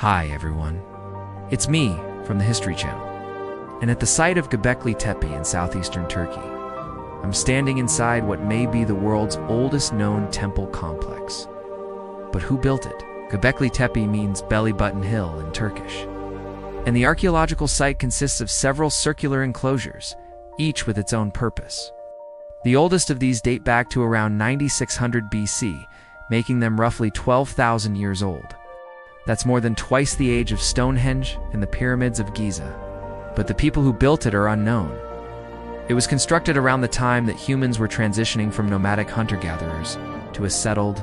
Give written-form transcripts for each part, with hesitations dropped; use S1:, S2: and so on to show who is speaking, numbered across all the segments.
S1: Hi everyone, it's me from the History Channel, and at the site of Gobekli Tepe in southeastern Turkey, I'm standing inside what may be the world's oldest known temple complex. But who built it? Gobekli Tepe means belly button hill in Turkish, and the archaeological site consists of several circular enclosures, each with its own purpose. The oldest of these date back to around 9600 BC, making them roughly 12,000 years old. That's more than twice the age of Stonehenge and the pyramids of Giza. But the people who built it are unknown. It was constructed around the time that humans were transitioning from nomadic hunter-gatherers to a settled,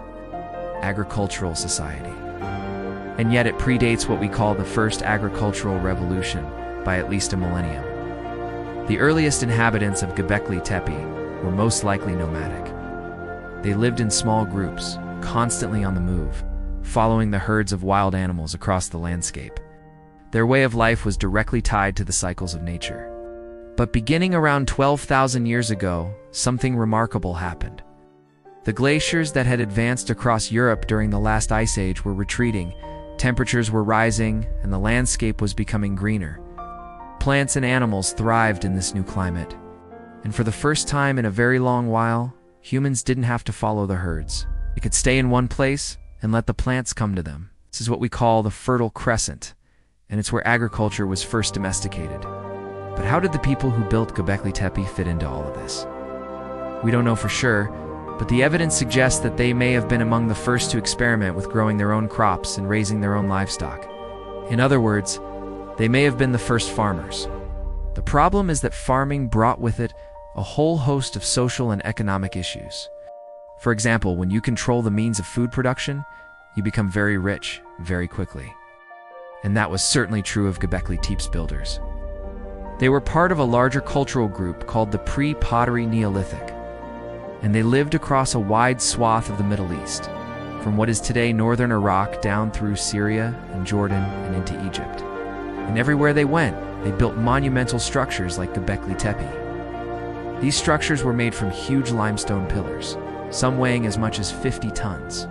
S1: agricultural society. And yet it predates what we call the first agricultural revolution by at least a millennium. The earliest inhabitants of Gobekli Tepe were most likely nomadic. They lived in small groups, constantly on the move, following the herds of wild animals across the landscape. Their way of life was directly tied to the cycles of nature. But beginning around 12,000 years ago, something remarkable happened. The glaciers that had advanced across Europe during the last ice age were retreating, temperatures were rising, and the landscape was becoming greener. Plants and animals thrived in this new climate. And for the first time in a very long while, humans didn't have to follow the herds. They could stay in one place and let the plants come to them. This is what we call the Fertile Crescent, and it's where agriculture was first domesticated. But how did the people who built Gobekli Tepe fit into all of this? We don't know for sure, but the evidence suggests that they may have been among the first to experiment with growing their own crops and raising their own livestock. In other words, they may have been the first farmers. The problem is that farming brought with it a whole host of social and economic issues. For example, when you control the means of food production, you become very rich very quickly. And that was certainly true of Gobekli Tepe's builders. They were part of a larger cultural group called the Pre-Pottery Neolithic, and they lived across a wide swath of the Middle East, from what is today northern Iraq down through Syria and Jordan and into Egypt. And everywhere they went, they built monumental structures like Gobekli Tepe. These structures were made from huge limestone pillars, some weighing as much as 50 tons.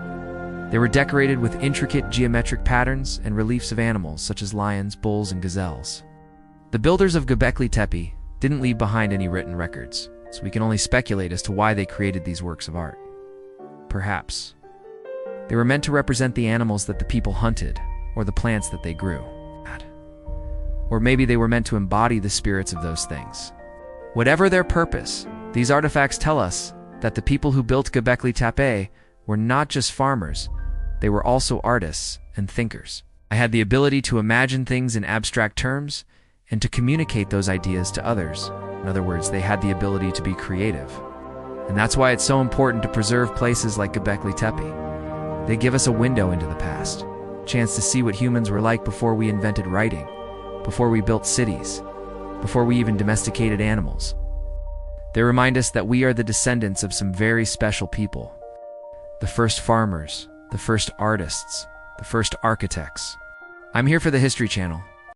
S1: They were decorated with intricate geometric patterns and reliefs of animals such as lions, bulls, and gazelles. The builders of Gobekli Tepe didn't leave behind any written records, so we can only speculate as to why they created these works of art. Perhaps they were meant to represent the animals that the people hunted, or the plants that they grew. Or maybe they were meant to embody the spirits of those things. Whatever their purpose, these artifacts tell us that the people who built Gobekli Tepe were not just farmers, they were also artists and thinkers. I had the ability to imagine things in abstract terms and to communicate those ideas to others. In other words, they had the ability to be creative. And that's why it's so important to preserve places like Gobekli Tepe. They give us a window into the past, a chance to see what humans were like before we invented writing, before we built cities, before we even domesticated animals. They remind us that we are the descendants of some very special people. The first farmers, the first artists, the first architects. I'm here for the History Channel,